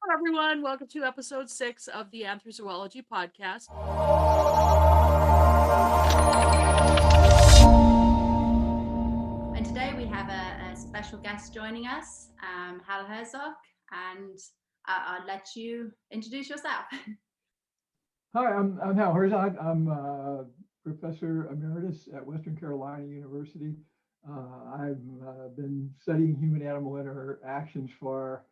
Hello, everyone. Welcome to episode 6 of the Anthrozoology podcast. And today we have a special guest joining us, Hal Herzog, and I'll let you introduce yourself. Hi, I'm Hal Herzog. I'm Professor Emeritus at Western Carolina University. I've been studying human-animal interactions for,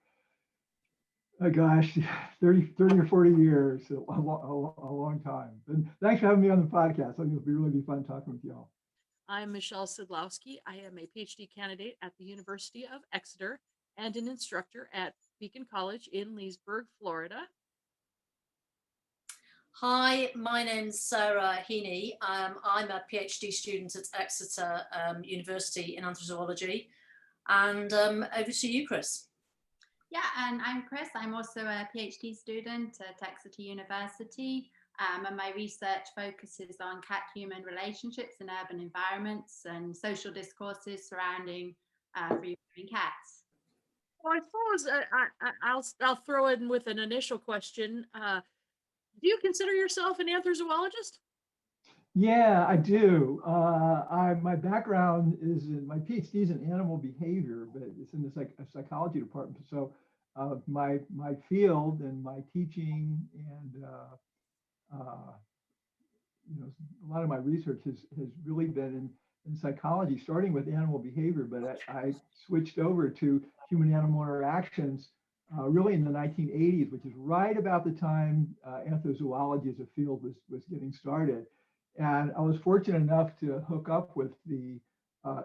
30 or 40 years, a long time. And thanks for having me on the podcast. I think it'll really be fun talking with y'all. I'm Michelle Szydlowski. I am a PhD candidate at the University of Exeter and an instructor at Beacon College in Leesburg, Florida. Hi, my name's Sarah Heaney. I'm a PhD student at Exeter University in Anthrozoology. And over to you, Kris. Yeah, and I'm Kris. I'm also a PhD student at Exeter University, and my research focuses on cat-human relationships in urban environments and social discourses surrounding free-roaming cats. Well, I suppose I'll throw in with an initial question. Do you consider yourself an anthrozoologist? Yeah, I do. My background is my PhD is in animal behavior, but it's in the psychology department. So my field and my teaching and a lot of my research has really been in psychology, starting with animal behavior. But I switched over to human-animal interactions really in the 1980s, which is right about the time anthrozoology as a field was getting started. And I was fortunate enough to hook up with the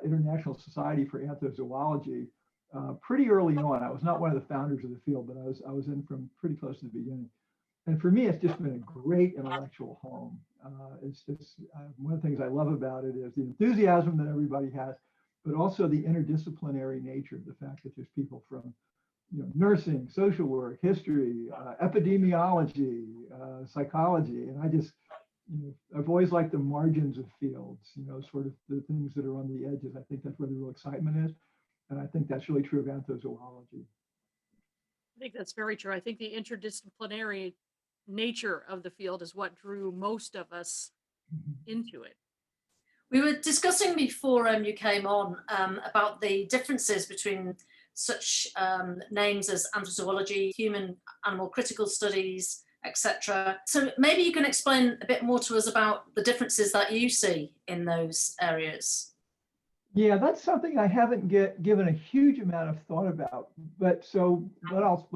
International Society for Anthrozoology pretty early on. I was not one of the founders of the field, but I was in from pretty close to the beginning. And for me, it's just been a great intellectual home. It's just one of the things I love about it is the enthusiasm that everybody has, but also the interdisciplinary nature of the fact that there's people from nursing, social work, history, epidemiology, psychology, and I just I've always liked the margins of fields, sort of the things that are on the edges. I think that's where the real excitement is. And I think that's really true of anthrozoology. I think that's very true. I think the interdisciplinary nature of the field is what drew most of us into it. We were discussing before you came on about the differences between such names as anthrozoology, human animal critical studies, etc. So maybe you can explain a bit more to us about the differences that you see in those areas. Yeah, that's something I haven't given a huge amount of thought about. But so what I'll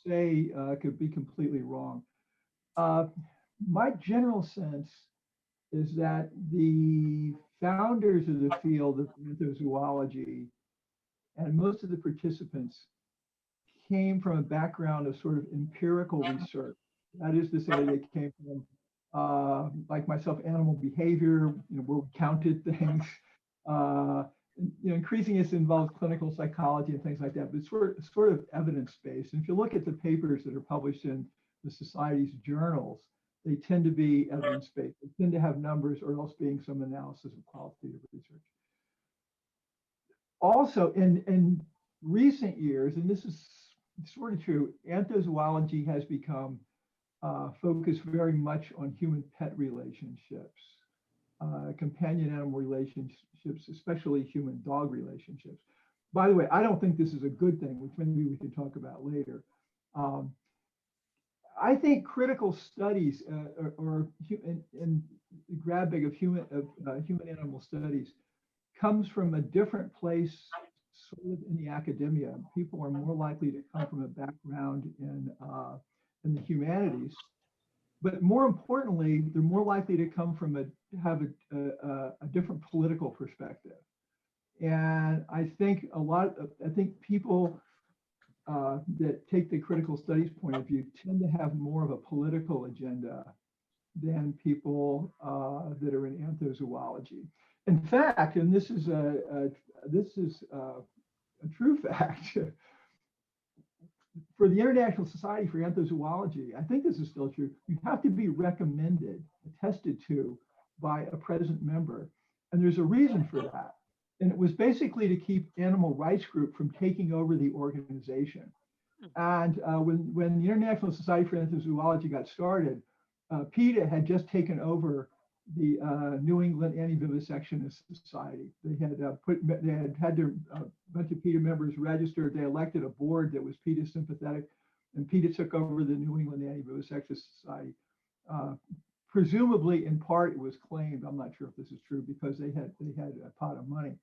say could be completely wrong. My general sense is that the founders of the field of anthrozoology and most of the participants came from a background of sort of empirical research. That is to say, they came from, like myself, animal behavior, where we counted things. Increasingly, this involves clinical psychology and things like that, but it's sort of evidence-based. And if you look at the papers that are published in the society's journals, they tend to be evidence-based. They tend to have numbers or else being some analysis of qualitative research. Also, in recent years, and this is sort of true, anthrozoology has become focused very much on human-pet relationships, companion animal relationships, especially human-dog relationships. By the way, I don't think this is a good thing, which maybe we can talk about later. I think critical studies or in the grab bag of human-animal studies comes from a different place sort of in the academia. People are more likely to come from a background in the humanities, but more importantly, they're more likely to come from have a different political perspective. And I think people that take the critical studies point of view tend to have more of a political agenda than people that are in anthrozoology. In fact, and this is a true fact, for the International Society for Anthrozoology, I think this is still true, you have to be recommended, attested to by a present member. And there's a reason for that. And it was basically to keep animal rights group from taking over the organization. And when the International Society for Anthrozoology got started, PETA had just taken over the New England Anti-Vivisectionist Society. They had had their bunch of PETA members registered. They elected a board that was PETA sympathetic, and PETA took over the New England Anti-Vivisectionist Society. Presumably, in part, it was claimed. I'm not sure if this is true because they had a pot of money.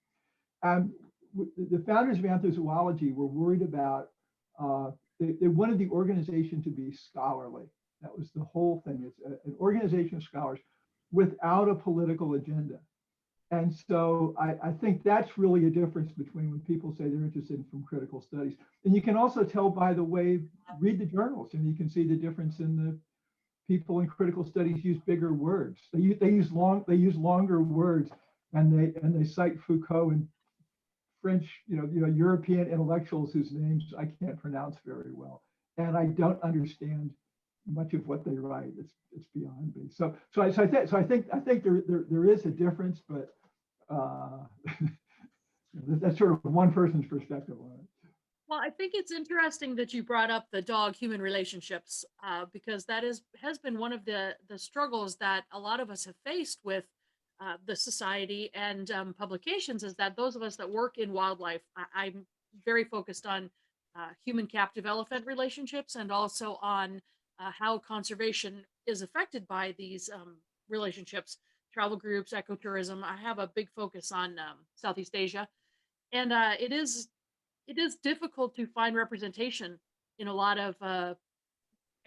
The founders of Anthrozoology were worried about. They wanted the organization to be scholarly. That was the whole thing. It's an organization of scholars without a political agenda. And so I think that's really a difference between when people say they're interested from critical studies. And you can also tell by the way, read the journals, and you can see the difference in the people in critical studies use bigger words. They use longer words, and they cite Foucault and French, European intellectuals whose names I can't pronounce very well. And I don't understand much of what they write. It's beyond me. So I think there is a difference, but that's sort of one person's perspective on it. Well, I think it's interesting that you brought up the dog-human relationships because that has been one of the struggles that a lot of us have faced with the society and publications, is that those of us that work in wildlife, I'm very focused on human captive elephant relationships and also on how conservation is affected by these relationships, travel groups, ecotourism. I have a big focus on Southeast Asia, and it is difficult to find representation in a lot of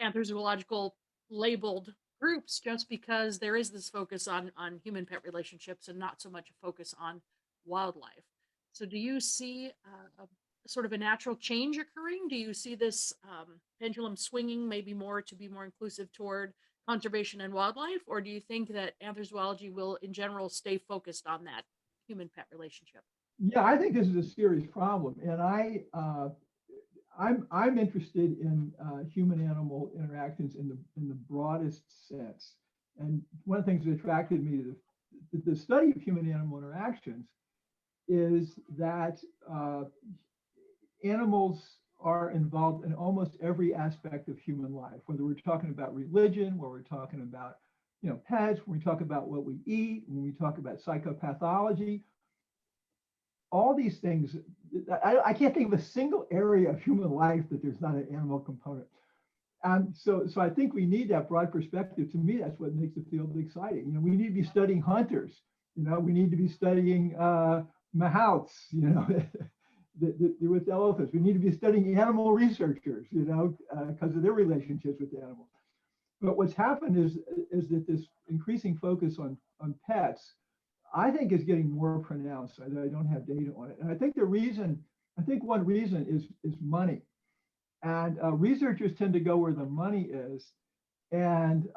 anthrozoological labeled groups, just because there is this focus on human pet relationships and not so much a focus on wildlife. So do you see sort of a natural change occurring? Do you see this pendulum swinging maybe more to be more inclusive toward conservation and wildlife? Or do you think that anthrozoology will in general stay focused on that human pet relationship? Yeah, I think this is a serious problem. And I'm interested in human-animal interactions in the broadest sense. And one of the things that attracted me to the study of human-animal interactions is that animals are involved in almost every aspect of human life, whether we're talking about religion, where we're talking about pets, when we talk about what we eat, when we talk about psychopathology. All these things, I can't think of a single area of human life that there's not an animal component. So I think we need that broad perspective. To me, that's what makes the field exciting. We need to be studying hunters. We need to be studying mahouts, with elephants. We need to be studying animal researchers, because of their relationships with animals. But what's happened is that this increasing focus on pets, I think, is getting more pronounced. I don't have data on it. And I think one reason is money. And researchers tend to go where the money is. And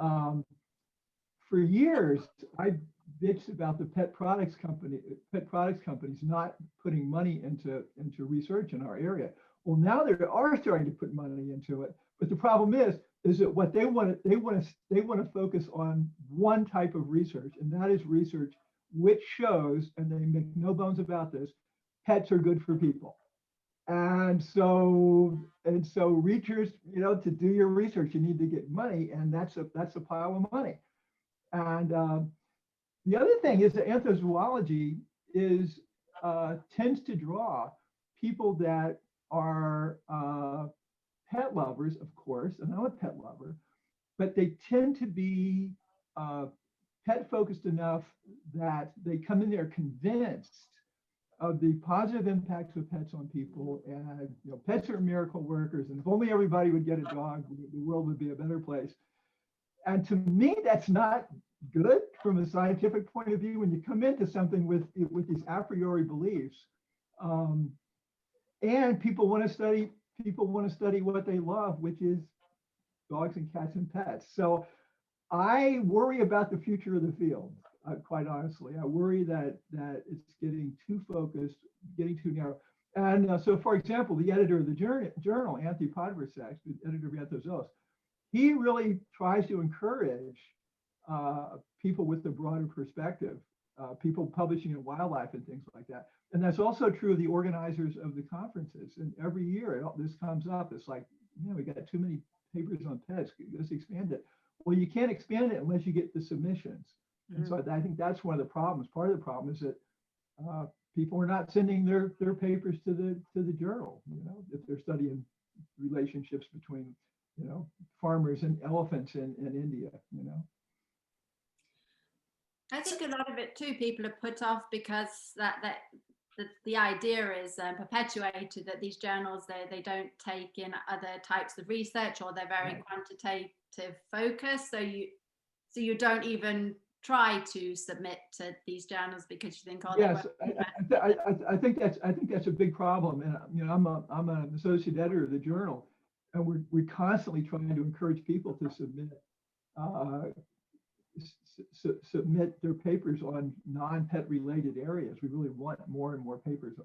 for years, I bitched about the pet products companies not putting money into research in our area. Well, now they are starting to put money into it. But the problem is that what they want to focus on one type of research, and that is research which shows, and they make no bones about this, pets are good for people. And so researchers, to do your research, you need to get money, and that's a pile of money. And the other thing is that anthrozoology tends to draw people that are pet lovers, of course, and I'm a pet lover, but they tend to be pet focused enough that they come in there convinced of the positive impacts of pets on people. And pets are miracle workers, and if only everybody would get a dog, the world would be a better place. And to me, that's not good from a scientific point of view when you come into something with these a priori beliefs. And people want to study what they love, which is dogs and cats and pets. So I worry about the future of the field, quite honestly. I worry that it's getting too focused, getting too narrow. And so, for example, the editor of the journal, Anthony Podgrew, the editor of Anthrozoös, he really tries to encourage people with the broader perspective people publishing in Wildlife and things like that. And that's also true of the organizers of the conferences. And every year this comes up. It's like, we got too many papers on pets. Let's expand it. Well, you can't expand it unless you get the submissions. And so I think that's one of the problems. Part of the problem is that people are not sending their papers to the journal. If they're studying relationships between farmers and elephants in India. I think a lot of it too, people are put off because the idea is perpetuated that these journals, they don't take in other types of research, or they're very quantitative focused. So you don't even try to submit to these journals because you think, yes, I think that's a big problem. And I'm an associate editor of the journal, and we're constantly trying to encourage people to submit their papers on non-pet related areas. We really want more and more papers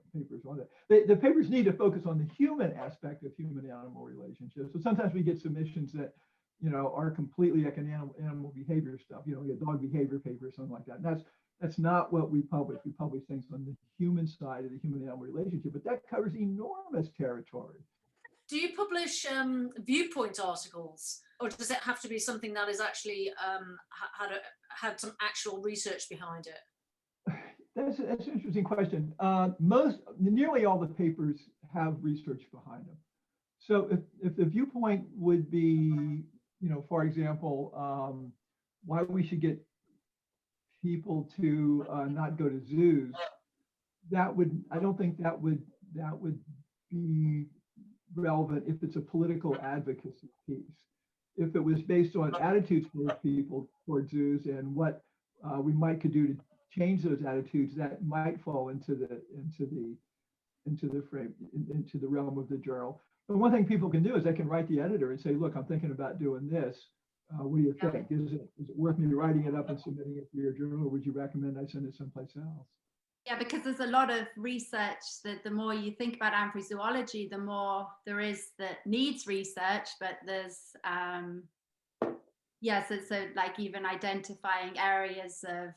on that. The papers need to focus on the human aspect of human-animal relationships. So sometimes we get submissions that are completely like an animal behavior stuff. We get dog behavior papers, something like that. And that's not what we publish. We publish things on the human side of the human-animal relationship, but that covers enormous territory. Do you publish Viewpoint articles, or does it have to be something that is actually had some actual research behind it? That's an interesting question. Nearly all the papers have research behind them. So if the Viewpoint would be, for example, why we should get people to not go to zoos, I don't think that would be relevant if it's a political advocacy piece. If it was based on attitudes towards people towards zoos and what we could do to change those attitudes, that might fall into the realm of the journal. But one thing people can do is they can write the editor and say, look, I'm thinking about doing this. What do you think? Is it worth me writing it up and submitting it to your journal, or would you recommend I send it someplace else? Yeah, because there's a lot of research that the more you think about anthrozoology, the more there is that needs research, but there's, so like even identifying areas of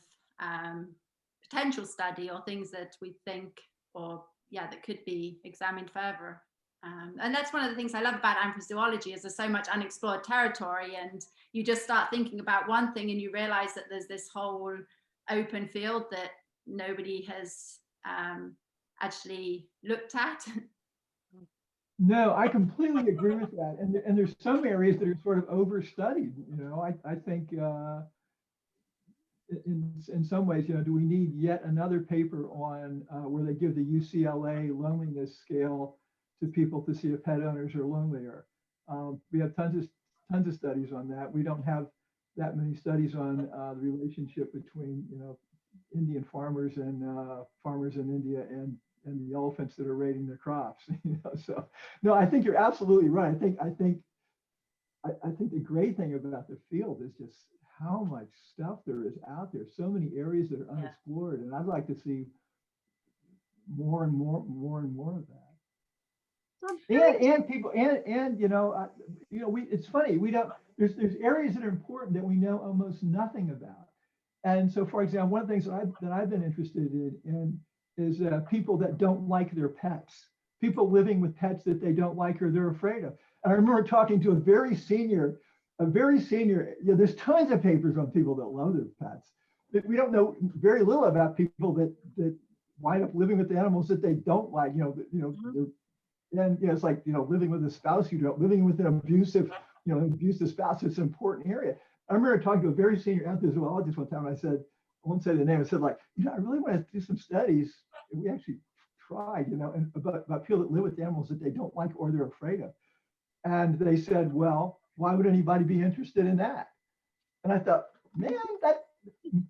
potential study or things that we think, that could be examined further. And that's one of the things I love about anthrozoology is there's so much unexplored territory, and you just start thinking about one thing and you realize that there's this whole open field that nobody has actually looked at. No, I completely agree with that. And there's some areas that are sort of overstudied. I think in some ways, do we need yet another paper on where they give the UCLA loneliness scale to people to see if pet owners are lonelier? We have tons of studies on that. We don't have that many studies on the relationship between Indian farmers and farmers in India and the elephants that are raiding their crops. So no, I think you're absolutely right. I think the great thing about the field is just how much stuff there is out there. So many areas that are unexplored, and I'd like to see more and more of that. And people it's funny, we don't. There's areas that are important that we know almost nothing about. And so, for example, one of the things that I've been interested in is people that don't like their pets, people living with pets that they don't like or they're afraid of. And I remember talking to a very senior, there's tons of papers on people that love their pets. But we don't know very little about people that wind up living with animals that they don't like. And it's like living with a spouse you don't, living with an abusive spouse. It's an important area. I remember talking to a very senior anthrozoologist one time. And I said, I won't say the name. I said, I really want to do some studies. And we actually tried, about people that live with animals that they don't like or they're afraid of. And they said, well, why would anybody be interested in that? And I thought, man,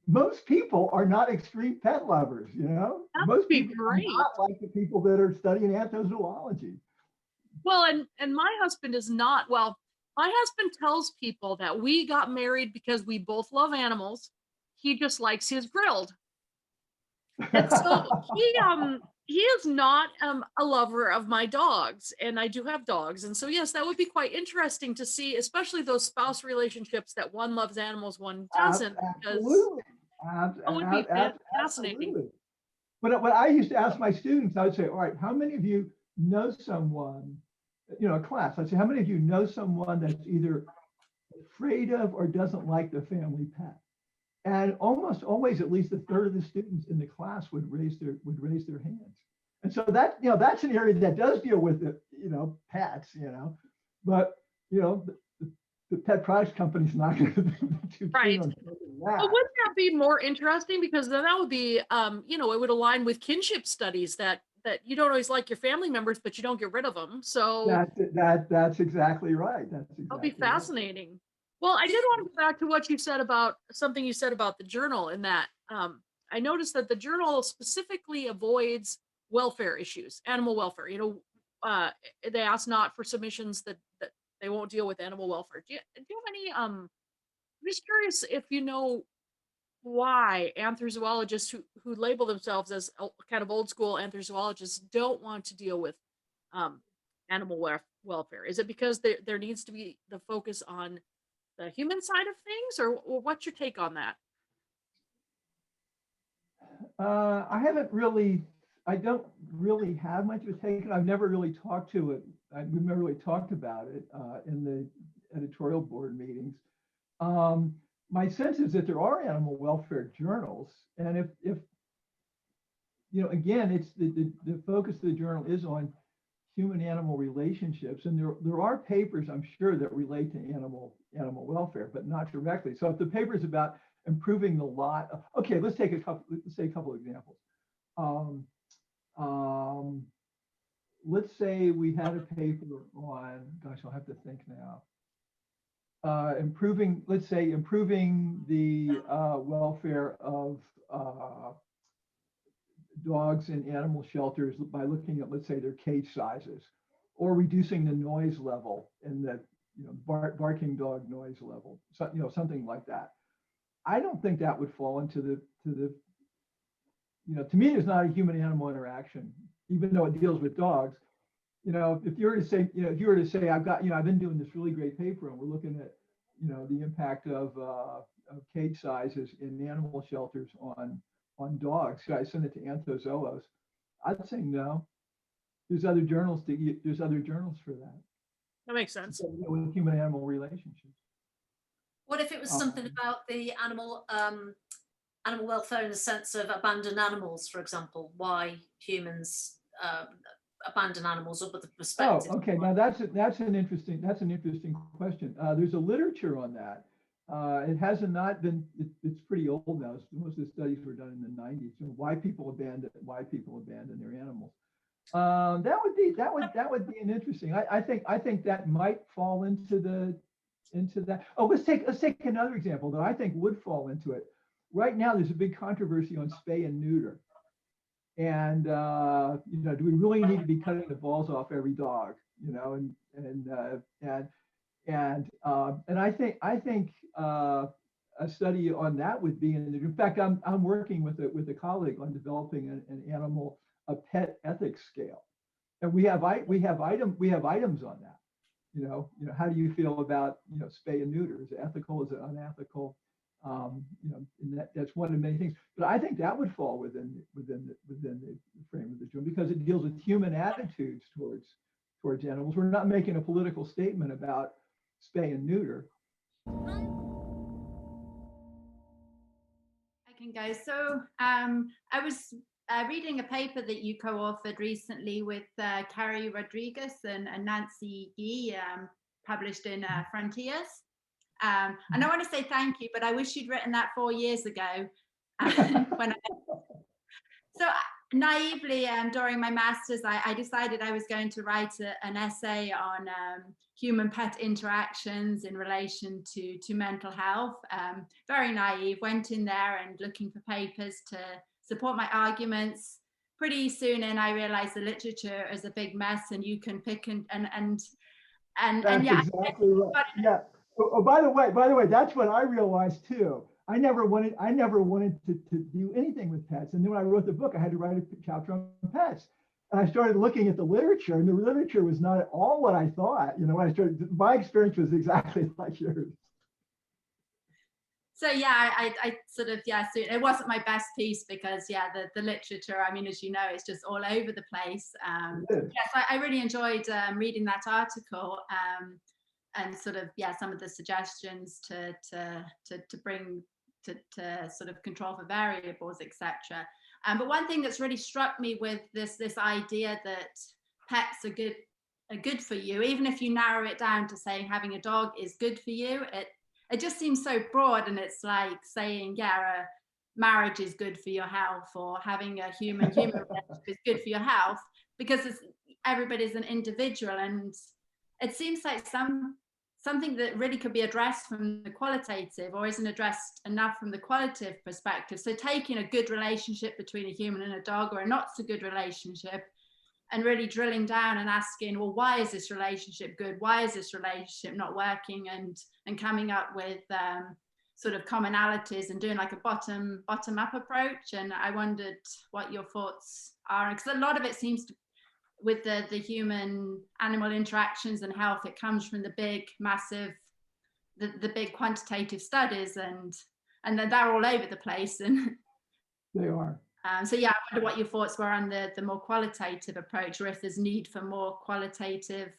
most people are not extreme pet lovers, Most people are not like the people that are studying anthrozoology. Well, and my husband is not, my husband tells people that we got married because we both love animals. He just likes his grilled. And so he is not a lover of my dogs, and I do have dogs. And so, yes, that would be quite interesting to see, especially those spouse relationships that one loves animals, one doesn't. Absolutely. That would be fascinating. Absolutely. But what I used to ask my students, I would say, all right, how many of you know someone, a class, I'd say, how many of you know someone that's either afraid of or doesn't like the family pet? And almost always, at least a third of the students in the class would raise their hands. And so that's an area that does deal with pets, but the pet products company's not going to be too keen on that. But wouldn't that be more interesting? Because then that would be, it would align with kinship studies that you don't always like your family members, but you don't get rid of them. So that's exactly right. That'll be fascinating. Right. Well, I did want to go back to what you said about something you said about the journal, in that I noticed that the journal specifically avoids welfare issues, animal welfare. They ask not for submissions that they won't deal with animal welfare. Do you have any? I'm just curious if you know why anthrozoologists who label themselves as kind of old school anthrozoologists don't want to deal with animal welfare. Is it because there needs to be the focus on the human side of things, or what's your take on that? I don't really have much of a take. I've never really talked to it. We've never really talked about it in the editorial board meetings. My sense is that there are animal welfare journals, and if again, it's the focus of the journal is on human-animal relationships, and there are papers, I'm sure, that relate to animal welfare, but not directly. So if the paper is about improving the lot, okay, let's say a couple of examples. Let's say we had a paper on, gosh, I'll have to think now. Improving the welfare of dogs in animal shelters by looking at, let's say, their cage sizes, or reducing the noise level in the barking dog noise level, so, something like that. I don't think that would fall into the to me, there's not a human-animal interaction, even though it deals with dogs. If you were to say, I've been doing this really great paper, and we're looking at, the impact of cage sizes in animal shelters on dogs. Should I send it to Anthrozoös? I'd say no. There's other journals for that. That makes sense. With human-animal relationships. What if it was something about the animal welfare in the sense of abandoned animals, for example? Why humans abandon animals, or the perspective? Oh, okay. Now that's an interesting question. There's a literature on that. It has not been. It's pretty old now. Most of the studies were done in the 90s. Why people abandon their animals. That would be an interesting. I think that might fall into that. Oh, let's take another example that I think would fall into it. Right now, there's a big controversy on spay and neuter, and do we really need to be cutting the balls off every dog? And I think a study on that would be in fact, I'm working with a colleague on developing a pet ethics scale, and we have items on that. How do you feel about spay and neuter? Is it ethical? Is it unethical? And that's one of many things. But I think that would fall within the frame of the journal, because it deals with human attitudes towards animals. We're not making a political statement about spay and neuter. I can go. So I was reading a paper that you co-authored recently with Carrie Rodriguez and Nancy Gee, published in Frontiers. And I want to say thank you, but I wish you'd written that 4 years ago. So naively, during my master's, I decided I was going to write an essay on human-pet interactions in relation to mental health. Very naive, went in there and looking for papers to support my arguments. Pretty soon in, I realized the literature is a big mess, and you can pick and yeah. Exactly right. Yeah. Oh, by the way, that's what I realized too. I never wanted to do anything with pets. And then when I wrote the book, I had to write a chapter on pets. And I started looking at the literature, and the literature was not at all what I thought. When I started, my experience was exactly like yours. So yeah, I sort of, yeah, so it wasn't my best piece because yeah, the literature, I mean, as you know, it's just all over the place. Yes, I really enjoyed reading that article, and sort of, yeah, some of the suggestions to bring to sort of control for variables, etc. But one thing that's really struck me with this idea that pets are good for you, even if you narrow it down to saying having a dog is good for you, it just seems so broad, and it's like saying, yeah, marriage is good for your health, or having a human relationship is good for your health, because everybody's an individual, and it seems like something that really could be addressed from the qualitative, or isn't addressed enough from the qualitative perspective. So taking a good relationship between a human and a dog, or a not so good relationship, and really drilling down and asking, well, why is this relationship good? Why is this relationship not working? And coming up with sort of commonalities and doing like a bottom up approach. And I wondered what your thoughts are, because a lot of it seems to, with the human animal interactions and health, it comes from the big massive, the big quantitative studies, and then they're all over the place. And they are. So yeah, I wonder what your thoughts were on the more qualitative approach, or if there's need for more qualitative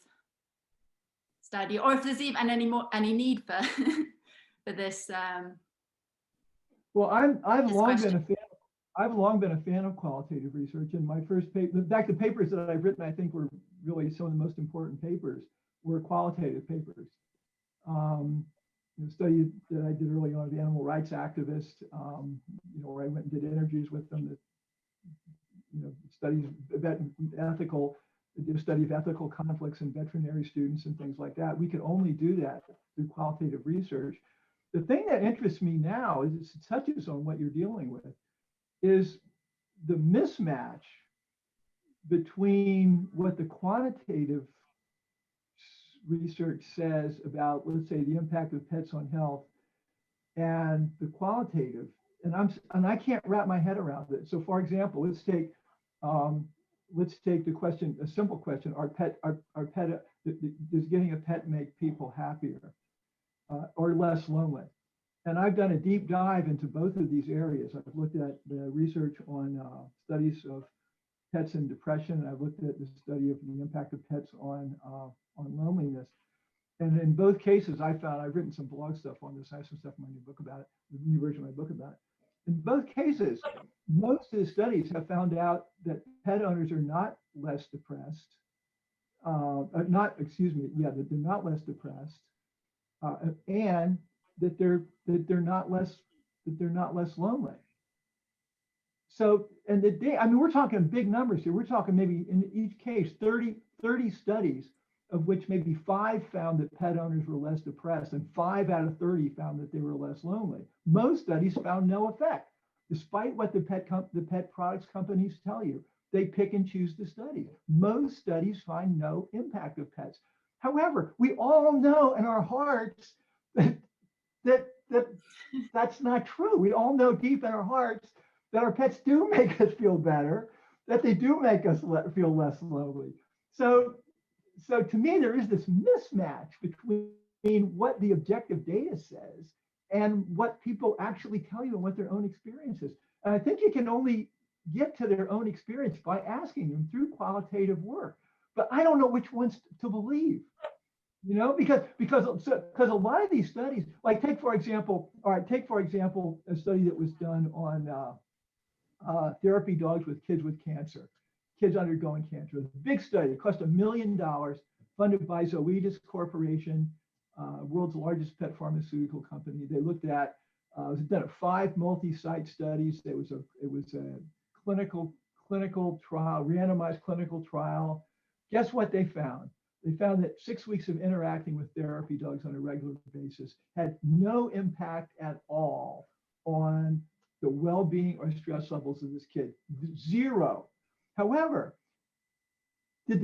study, or if there's even any need for for this. Well, I've long been a fan of qualitative research, and my first paper, in fact, the papers that I've written, I think were really some of the most important papers were qualitative papers. The study that I did early on, the animal rights activists, where I went and did interviews with them, that, studies about the study of ethical conflicts in veterinary students and things like that. We could only do that through qualitative research. The thing that interests me now is it touches on what you're dealing with, is the mismatch between what the quantitative research says about, let's say, the impact of pets on health, and the qualitative. And I can't wrap my head around it. So, for example, let's take the question, a simple question: does getting a pet make people happier or less lonely? And I've done a deep dive into both of these areas. I've looked at the research on studies of pets and depression. I've looked at the study of the impact of pets on loneliness. And in both cases, I've written some blog stuff on this. I have some stuff in my new book about it, the new version of my book about it. In both cases, most of the studies have found out that pet owners are not less depressed. That they're not less depressed, and that they're not less lonely. So, and we're talking big numbers here. We're talking maybe in each case 30 studies, of which maybe 5 found that pet owners were less depressed, and 5 out of 30 found that they were less lonely. Most studies found no effect, despite what the pet products companies tell you. They pick and choose the studies. Most studies find no impact of pets. However, we all know in our hearts that's not true. We all know deep in our hearts that our pets do make us feel better, that they do make us feel less lonely. So to me, there is this mismatch between what the objective data says and what people actually tell you and what their own experience is. And I think you can only get to their own experience by asking them through qualitative work. But I don't know which ones to believe, because a lot of these studies, like take for example a study that was done on therapy dogs with kids with cancer. Kids undergoing cancer. A big study. It cost $1 million, funded by Zoetis Corporation, world's largest pet pharmaceutical company. They looked at, it was done at 5 multi-site studies. It was a clinical trial, randomized clinical trial. Guess what they found? They found that 6 weeks of interacting with therapy dogs on a regular basis had no impact at all on the well-being or stress levels of this kid. 0. However, what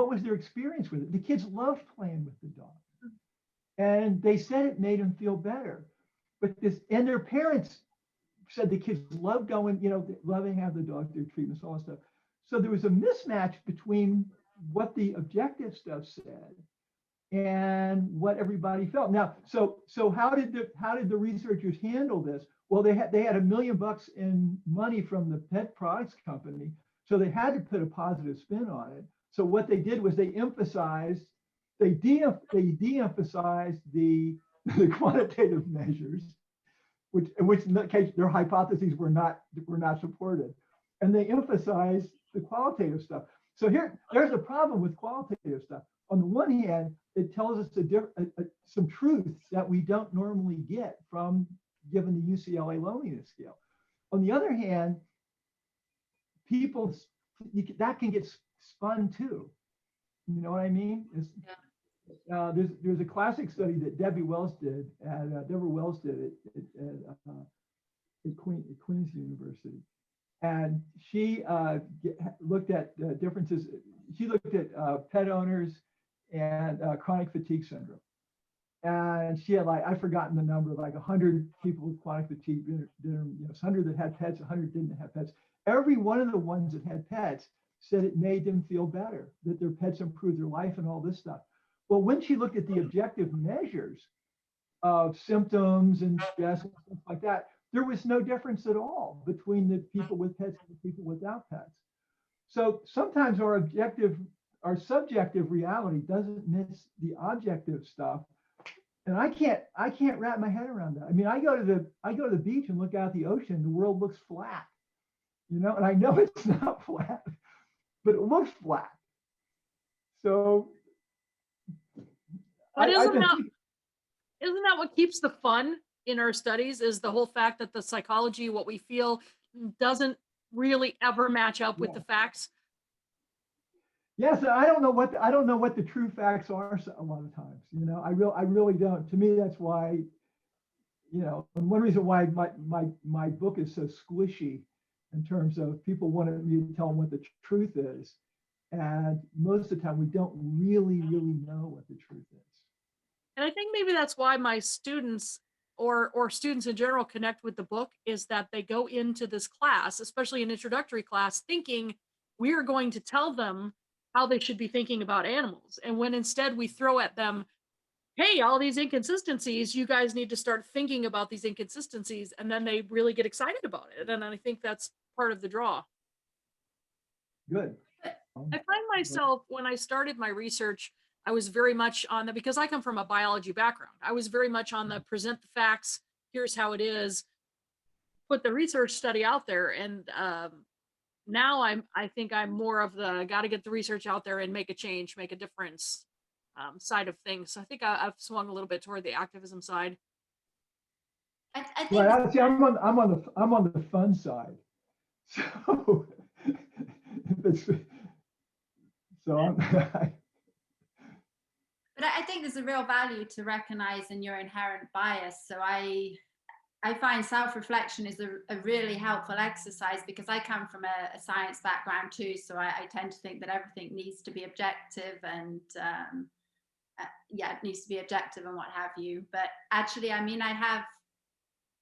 was their experience with it? The kids loved playing with the dog. And they said it made them feel better. And their parents said the kids loved going, loving having the dog, their treatments, all that stuff. So there was a mismatch between what the objective stuff said and what everybody felt. Now, so how did the researchers handle this? Well, they had $1 million in money from the pet products company, so they had to put a positive spin on it. So what they did was they de-emphasized the quantitative measures, which in that case their hypotheses were not supported, and they emphasized the qualitative stuff. So there's a problem with qualitative stuff. On the one hand, it tells us some truths that we don't normally get from given the UCLA loneliness scale. On the other hand, that can get spun too. You know what I mean? There's a classic study that Deborah Wells did at Queen's University, and she looked at differences. She looked at pet owners and chronic fatigue syndrome, and she had I've forgotten the number, 100 people with chronic fatigue syndrome, 100 that had pets, 100 didn't have pets. Every one of the ones that had pets said it made them feel better, that their pets improved their life and all this stuff. Well, when she looked at the objective measures of symptoms and stress and stuff like that, there was no difference at all between the people with pets and the people without pets. So sometimes our subjective reality doesn't miss the objective stuff. And I can't wrap my head around that. I mean, I go to the beach and look out at the ocean, the world looks flat, and I know it's not flat, but it looks flat. So but isn't that what keeps the fun in our studies, is the whole fact that the psychology, what we feel, doesn't really ever match up with the facts? Yes, I don't know what the true facts are a lot of times. I really don't. To me, that's why, and one reason why my book is so squishy in terms of people wanting me to tell them what the truth is, and most of the time we don't really know what the truth is. And I think maybe that's why my students or students in general connect with the book, is that they go into this class, especially an introductory class, thinking we're going to tell them how they should be thinking about animals. And when instead we throw at them, hey, all these inconsistencies, you guys need to start thinking about these inconsistencies, and then they really get excited about it. And I think that's part of the draw. Good. I find myself, when I started my research, I was very much on the, because I come from a biology background, I was very much on the present the facts, here's how it is, put the research study out there. And now I think I'm more of the got to get the research out there and make a change, make a difference side of things. So I think I've swung a little bit toward the activism side. I think well, see, I'm on the fun side. So but I think there's a real value to recognizing your inherent bias. So I find self-reflection is a really helpful exercise, because I come from a science background too. So I tend to think that everything needs to be objective and it needs to be objective and what have you. But actually, I mean, I have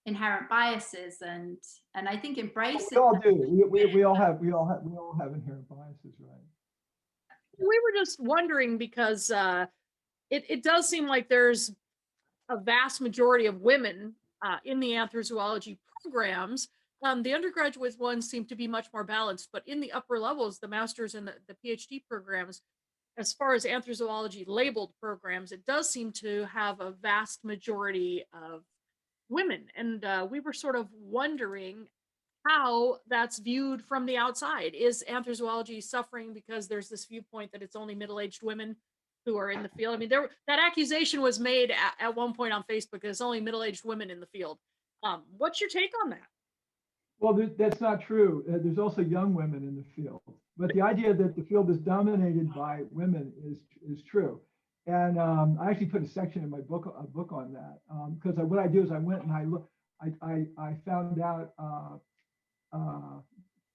inherent biases, and I think embracing. We all do. We all have inherent biases, right? We were just wondering, because it does seem like there's a vast majority of women in the anthrozoology programs. The undergraduate ones seem to be much more balanced, but in the upper levels, the master's and the PhD programs, as far as anthrozoology labeled programs, it does seem to have a vast majority of women. And we were sort of wondering how that's viewed from the outside. Is anthrozoology suffering because there's this viewpoint that it's only middle-aged women who are in the field? I mean, that accusation was made at one point on Facebook, that it's only middle-aged women in the field. What's your take on that? Well, that's not true. There's also young women in the field, but the idea that the field is dominated by women is true. And I actually put a section in my book on that, because what I do is I went and I found out,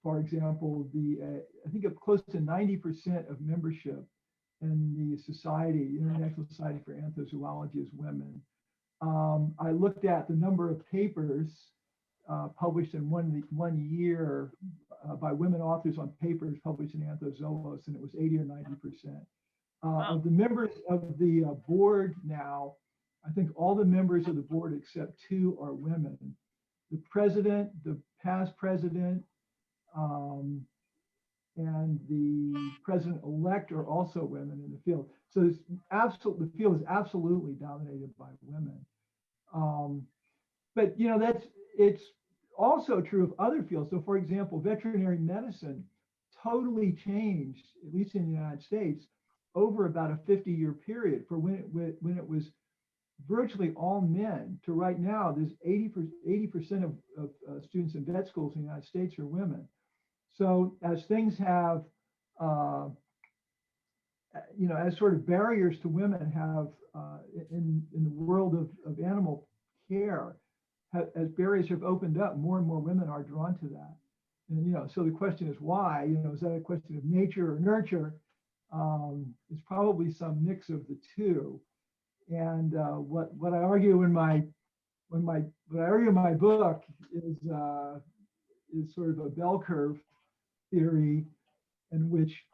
for example, I think close to 90% of membership in the society, International Society for Anthrozoology, is women. I looked at the number of papers published in one year by women authors on papers published in Anthrozoös, and it was 80 or 90%. Of the members of the board now, I think all the members of the board except 2 are women. The president, the past president, and the president-elect are also women in the field. So the field is absolutely dominated by women. But it's also true of other fields. So for example, veterinary medicine totally changed, at least in the United States, over about a 50-year period for when it was virtually all men to right now, there's 80% of students in vet schools in the United States are women. So as things have, as sort of barriers to women have in the world of animal care, as barriers have opened up, more and more women are drawn to that. And, so the question is why, is that a question of nature or nurture? It's probably some mix of the two. And what I argue in my book is sort of a bell curve theory in which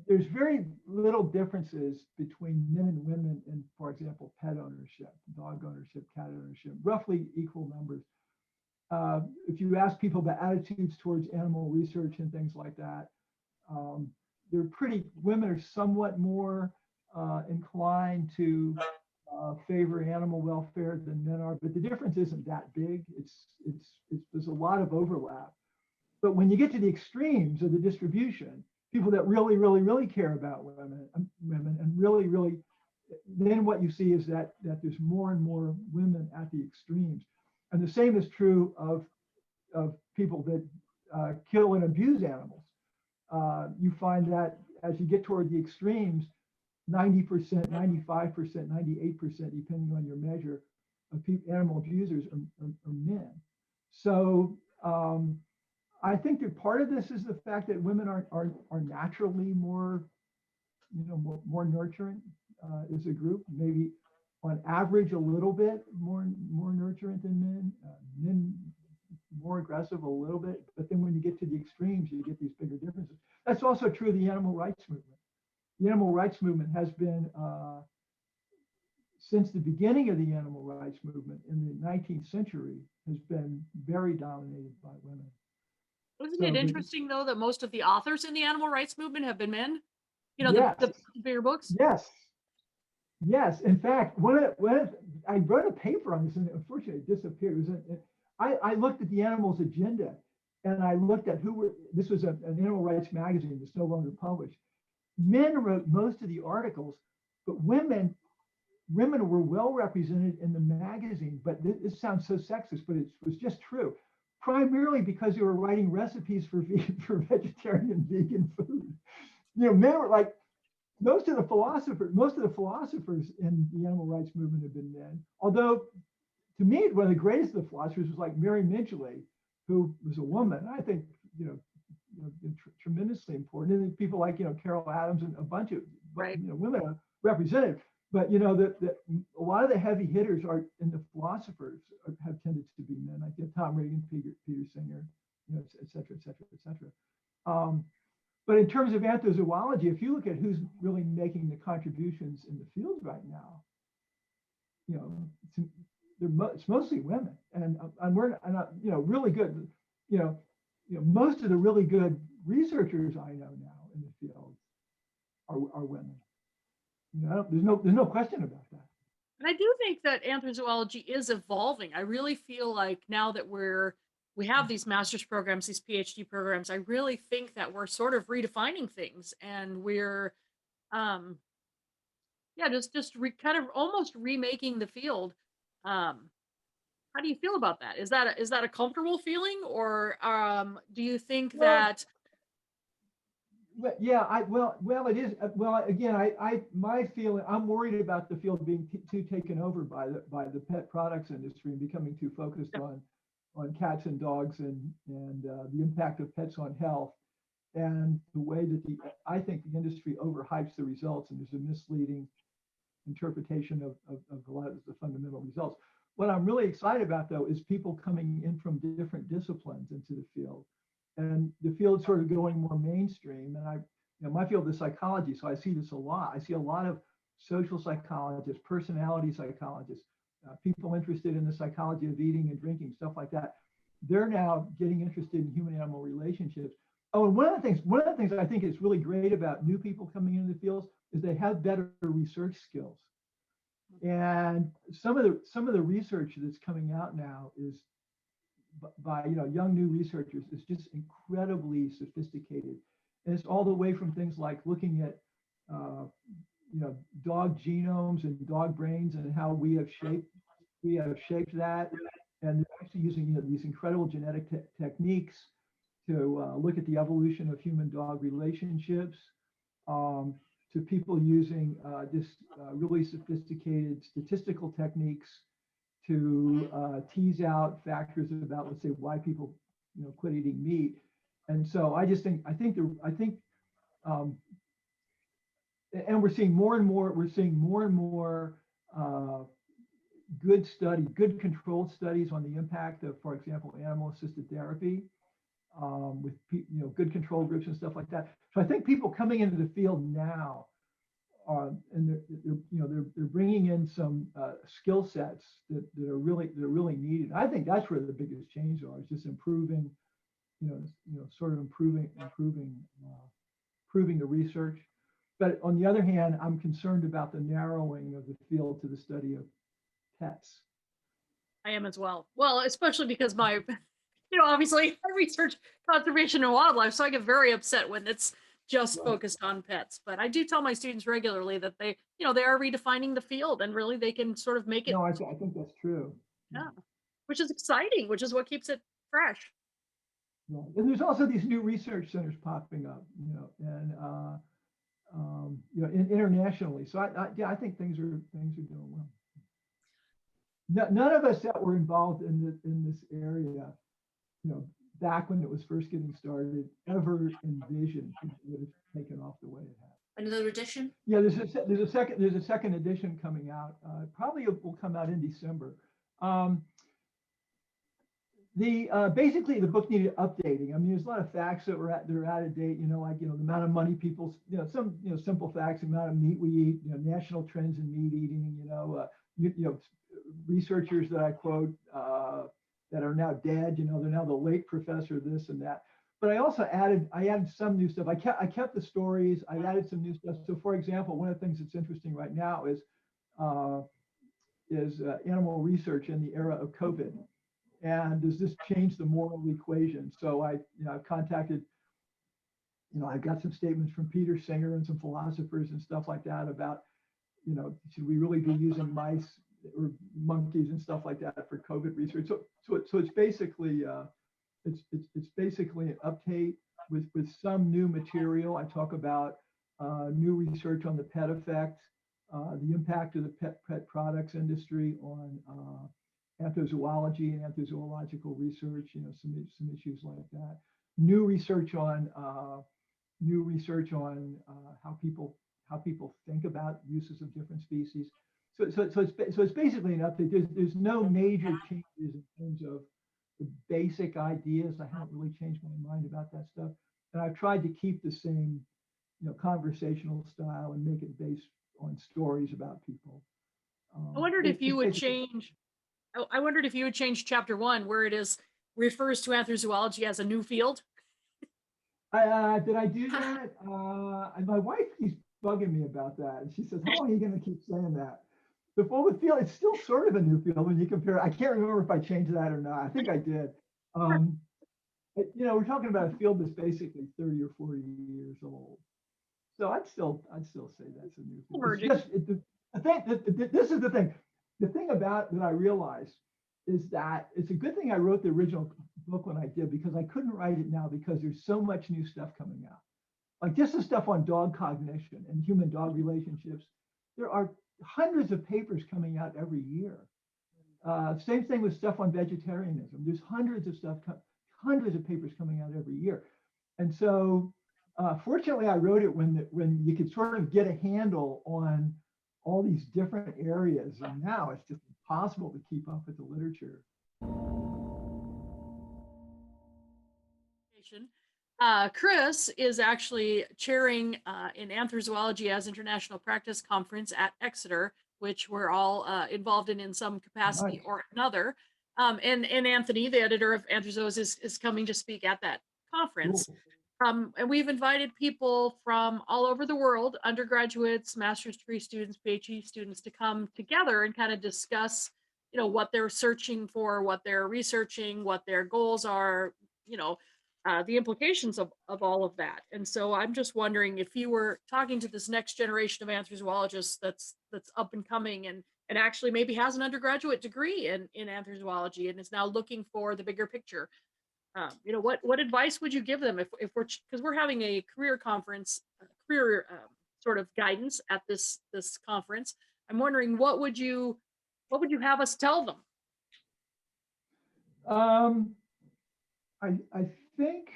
there's very little differences between men and women in, for example, pet ownership, dog ownership, cat ownership, roughly equal numbers. If you ask people about attitudes towards animal research and things like that, women are somewhat more inclined to favor animal welfare than men are, but the difference isn't that big. There's a lot of overlap. But when you get to the extremes of the distribution, people that really, really, really care about women and really, really, then what you see is that there's more and more women at the extremes. And the same is true of people that kill and abuse animals. You find that as you get toward the extremes, 90%, 95%, 98%, depending on your measure, of animal abusers are men. So I think that part of this is the fact that women are naturally more, more nurturant as a group. Maybe on average a little bit more nurturant than men. Men more aggressive a little bit, but then when you get to the extremes, you get these bigger differences. That's also true of the animal rights movement. The animal rights movement has been, since the beginning of the animal rights movement in the 19th century, has been very dominated by women. Isn't it interesting, though, that most of the authors in the animal rights movement have been men? Yes. The bigger books? Yes. In fact, I wrote a paper on this, and unfortunately it disappeared. I looked at the Animals Agenda, and I looked at this was an animal rights magazine that's no longer published. Men wrote most of the articles, but women were well represented in the magazine. But this sounds so sexist, but it was just true. Primarily because they were writing recipes for vegetarian and vegan food. Men were like, most of the philosophers in the animal rights movement have been men. Although, to me, one of the greatest of the philosophers was like Mary Midgley, who was a woman. I think, tremendously important. And then people like, Carol Adams and a bunch of women are represented. But a lot of the heavy hitters are in the philosophers have tended to be men, like Tom Reagan, Peter Singer, et cetera, et cetera, et cetera. But in terms of anthrozoology, if you look at who's really making the contributions in the field right now, it's mostly women, and really good. Most of the really good researchers I know now in the field are women. There's no question about that. And I do think that anthrozoology is evolving. I really feel like now that we have these master's programs, these PhD programs, I really think that we're sort of redefining things, and we're kind of almost remaking the field. How do you feel about that? Is that a comfortable feeling, or do you think that? Yeah, it is. Well, again, my feeling, I'm worried about the field being too taken over by the pet products industry and becoming too focused on cats and dogs and the impact of pets on health, and the way that I think the industry overhypes the results, and there's a misleading interpretation of a lot of the fundamental results. What I'm really excited about, though, is people coming in from different disciplines into the field, and the field sort of going more mainstream. And my field is psychology, so I see this a lot. I see a lot of social psychologists, personality psychologists, people interested in the psychology of eating and drinking, stuff like that. They're now getting interested in human-animal relationships. Oh, and one of the things I think is really great about new people coming into the fields is they have better research skills. And some of the research that's coming out now is by young new researchers is just incredibly sophisticated, and it's all the way from things like looking at dog genomes and dog brains and how we have shaped that, and they're actually using these incredible genetic techniques to look at the evolution of human-dog relationships, to people using really sophisticated statistical techniques to tease out factors about, let's say, why people quit eating meat. And so I think and we're seeing more and more good controlled studies on the impact of, for example, animal-assisted therapy, with good control groups and stuff like that. So I think people coming into the field now, and they're bringing in some skill sets that are really needed. I think that's where the biggest change are, is just improving the research. But on the other hand, I'm concerned about the narrowing of the field to the study of pets. I am as well. Well, especially because obviously I research conservation and wildlife, so I get very upset when it's just focused on pets. But I do tell my students regularly that they are redefining the field, and really they can sort of make it. No, I think that's true. Yeah, which is exciting, which is what keeps it fresh. Right. And there's also these new research centers popping up, and internationally. So I think things are doing well. None of us that were involved in this area, back when it was first getting started, ever envisioned it would have taken off the way it has. Another edition? Yeah, there's a second edition coming out. Probably it will come out in December. Basically the book needed updating. I mean, there's a lot of facts that are out of date. The amount of money people, some simple facts, the amount of meat we eat, national trends in meat eating. Researchers that I quote that are now dead. They're now the late professor this and that. But I also added some new stuff. I kept the stories. I added some new stuff. So, for example, one of the things that's interesting right now is animal research in the era of COVID. And does this change the moral equation? So I've contacted, I've got some statements from Peter Singer and some philosophers and stuff like that about, should we really be using mice or monkeys and stuff like that for COVID research? So it's basically it's basically an update with some new material. I talk about new research on the pet effect, the impact of the pet products industry on anthrozoology and anthrozoological research, some issues like that. New research on how people think about uses of different species. So it's basically an update. There's no major changes in terms of the basic ideas. I haven't really changed my mind about that stuff, and I've tried to keep the same, conversational style and make it based on stories about people. I wondered if you would change. I wondered if you would change chapter 1 where it refers to anthrozoology as a new field. Did I do that? My wife keeps bugging me about that, and she says, "How long are you going to keep saying that?" The field, it's still sort of a new field when you compare. I can't remember if I changed that or not. I think I did. We're talking about a field that's basically 30 or 40 years old. So I'd still say that's a new field. This is the thing. The thing about that I realized is that it's a good thing I wrote the original book when I did, because I couldn't write it now because there's so much new stuff coming out. Like just the stuff on dog cognition and human-dog relationships. There are hundreds of papers coming out every year. Same thing with stuff on vegetarianism. There's hundreds of papers coming out every year. And so fortunately I wrote it when you could sort of get a handle on all these different areas, and now it's just impossible to keep up with the literature. Kris is actually chairing in Anthrozoology as International Practice Conference at Exeter, which we're all involved in some capacity Nice. or another. And Anthony, the editor of Anthrozoös, is coming to speak at that conference. Cool. And we've invited people from all over the world, undergraduates, master's degree students, PhD students, to come together and kind of discuss, what they're searching for, what they're researching, what their goals are, the implications of all of that. And so I'm just wondering if you were talking to this next generation of anthrozoologists that's up and coming and actually maybe has an undergraduate degree in anthrozoology and is now looking for the bigger picture. What advice would you give them if we're, because we're having a career conference, career sort of guidance at this conference. I'm wondering what would you have us tell them? I think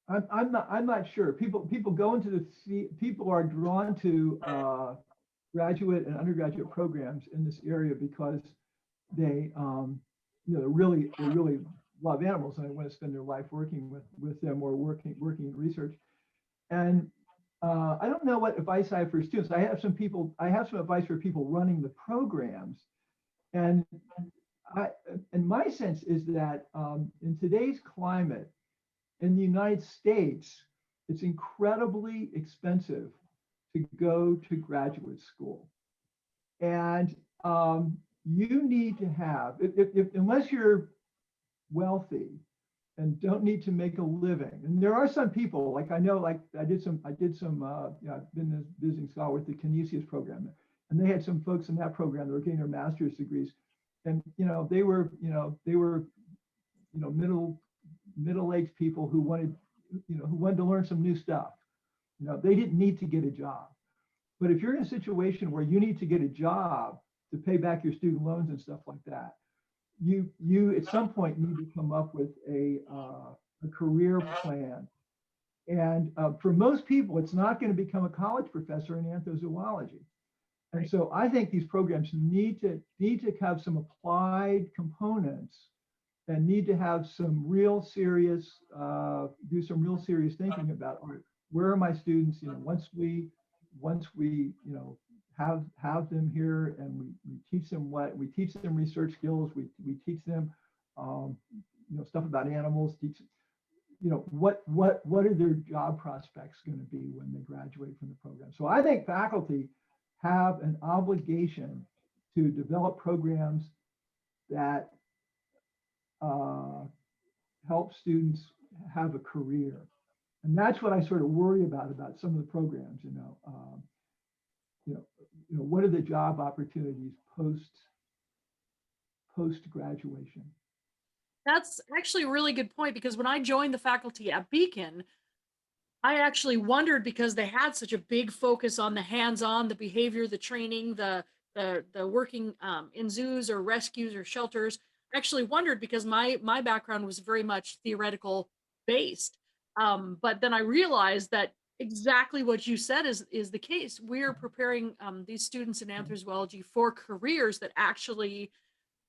I'm not sure. People go into people are drawn to graduate and undergraduate programs in this area because they they really love animals and they want to spend their life working with them or working in research. And I don't know what advice I have for students. I have some advice for people running the programs. And my sense is that in today's climate in the United States, it's incredibly expensive to go to graduate school. And you need to have, unless you're wealthy and don't need to make a living. And there are some people, like I know, like I've been a visiting scholar with the Kinesias program, and they had some folks in that program that were getting their master's degrees. And they were middle-aged people who wanted to learn some new stuff. They didn't need to get a job. But if you're in a situation where you need to get a job to pay back your student loans and stuff like that, you at some point need to come up with a career plan. And for most people, it's not going to become a college professor in anthrozoology. And so I think these programs need to have some applied components and need to have some real serious, do some real serious thinking about, all right, where are my students? Once we have them here and we teach them research skills, we teach them stuff about animals, what are their job prospects going to be when they graduate from the program. So I think faculty have an obligation to develop programs that help students have a career. And that's what I sort of worry about some of the programs, what are the job opportunities post graduation? That's actually a really good point, because when I joined the faculty at Beacon, I actually wondered, because they had such a big focus on the hands-on, the behavior, the training, the working in zoos or rescues or shelters. I actually wondered, because my background was very much theoretical based. But then I realized that exactly what you said is the case. We're preparing these students in anthrozoology for careers that actually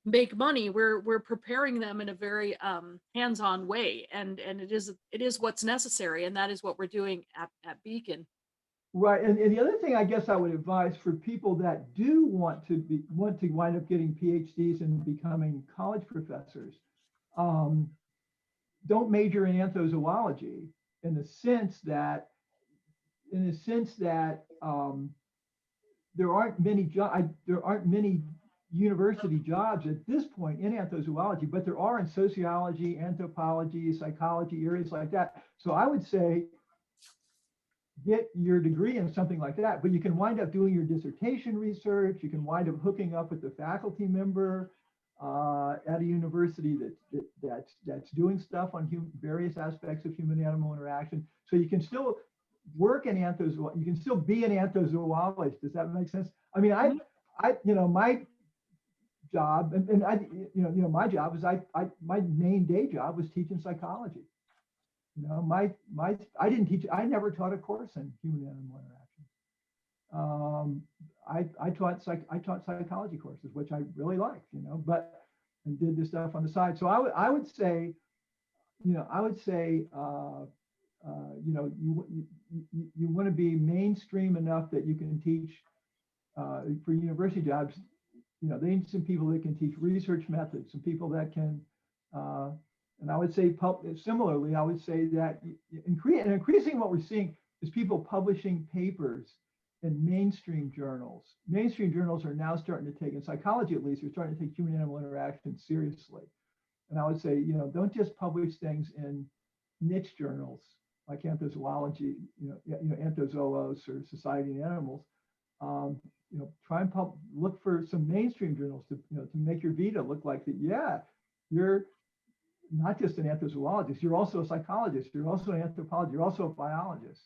make money. We're preparing them in a very hands-on way, and it is what's necessary, and that is what we're doing at Beacon. Right, and the other thing I guess I would advise for people that do want to wind up getting PhDs and becoming college professors, don't major in anthrozoology in the sense that there aren't many university jobs at this point in anthrozoology, but there are in sociology, anthropology, psychology, areas like that. So I would say get your degree in something like that, but you can wind up doing your dissertation research. You can wind up hooking up with a faculty member at a university that's doing stuff on various aspects of human-animal interaction. So you can still work in anthrozoology. You can still be an anthrozoologist. Does that make sense? I mean, my job, and my job is my main day job was teaching psychology. I never taught a course in human-animal interaction. I taught psychology courses, which I really liked, and did this stuff on the side. So I would say, I would say, you want to be mainstream enough that you can teach for university jobs. They need some people that can teach research methods, some people that can, and I would say similarly, I would say that increasing what we're seeing is people publishing papers in mainstream journals. Mainstream journals are now starting to take, in psychology at least, they're starting to take human animal interaction seriously. And I would say, don't just publish things in niche journals like Anthrozoology, Anthrozoös or Society of Animals. Try and look for some mainstream journals to make your vita look like that. Yeah, you're not just an anthrozoologist, you're also a psychologist, you're also an anthropologist, you're also a biologist.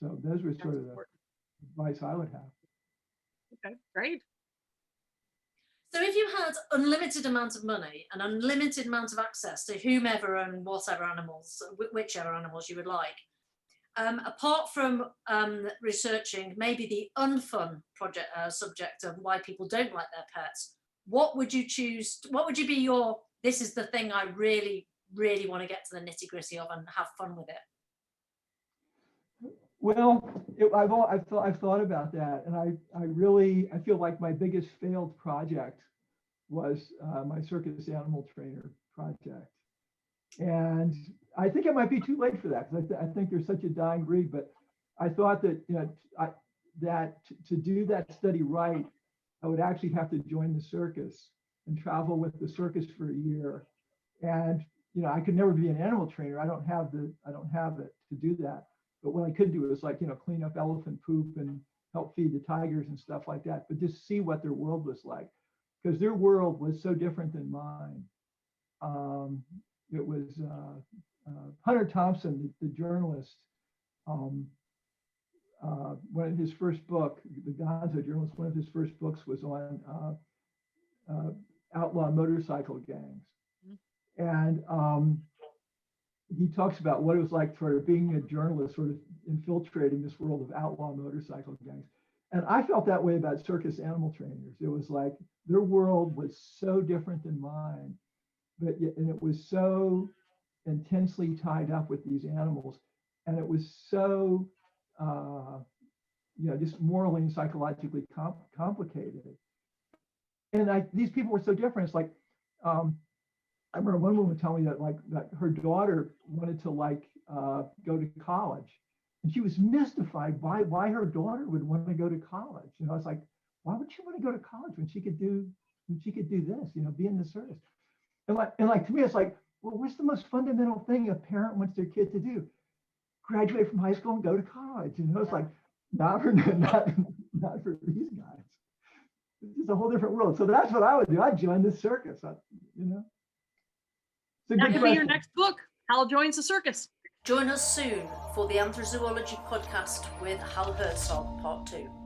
So those were sort of the advice I would have. Okay, great. So if you had unlimited amount of money and unlimited amount of access to whomever and whatever animals, whichever animals you would like, apart from researching maybe the unfun project subject of why people don't like their pets, what would you choose? What would you be your, this is the thing I really, really want to get to the nitty gritty of and have fun with it? Well, I've thought about that, and I feel like my biggest failed project was my circus animal trainer project, and I think it might be too late for that because I think there's such a dying breed. But I thought that that to do that study right, I would actually have to join the circus and travel with the circus for a year, and I could never be an animal trainer. I don't have it to do that. But what I could do is clean up elephant poop and help feed the tigers and stuff like that, but just see what their world was like, because their world was so different than mine. It was Hunter Thompson, the journalist, one of his first book, the Gonzo journalist, one of his first books was on outlaw motorcycle gangs. And he talks about what it was like sort of being a journalist, sort of infiltrating this world of outlaw motorcycle gangs. And I felt that way about circus animal trainers. It was like their world was so different than mine, and it was so intensely tied up with these animals. And it was so, just morally and psychologically complicated. And these people were so different. It's like, I remember one woman telling me that her daughter wanted to go to college, and she was mystified why her daughter would want to go to college. I was like, why would she want to go to college when she could do this? Be in the service. And to me, it's like, well, what's the most fundamental thing a parent wants their kid to do? Graduate from high school and go to college. It's like not for these guys. It's a whole different world. So that's what I would do. I'd join the circus. That could be your next book, Hal Joins the Circus. Join us soon for the Anthrozoology podcast with Hal Herzog, Part 2.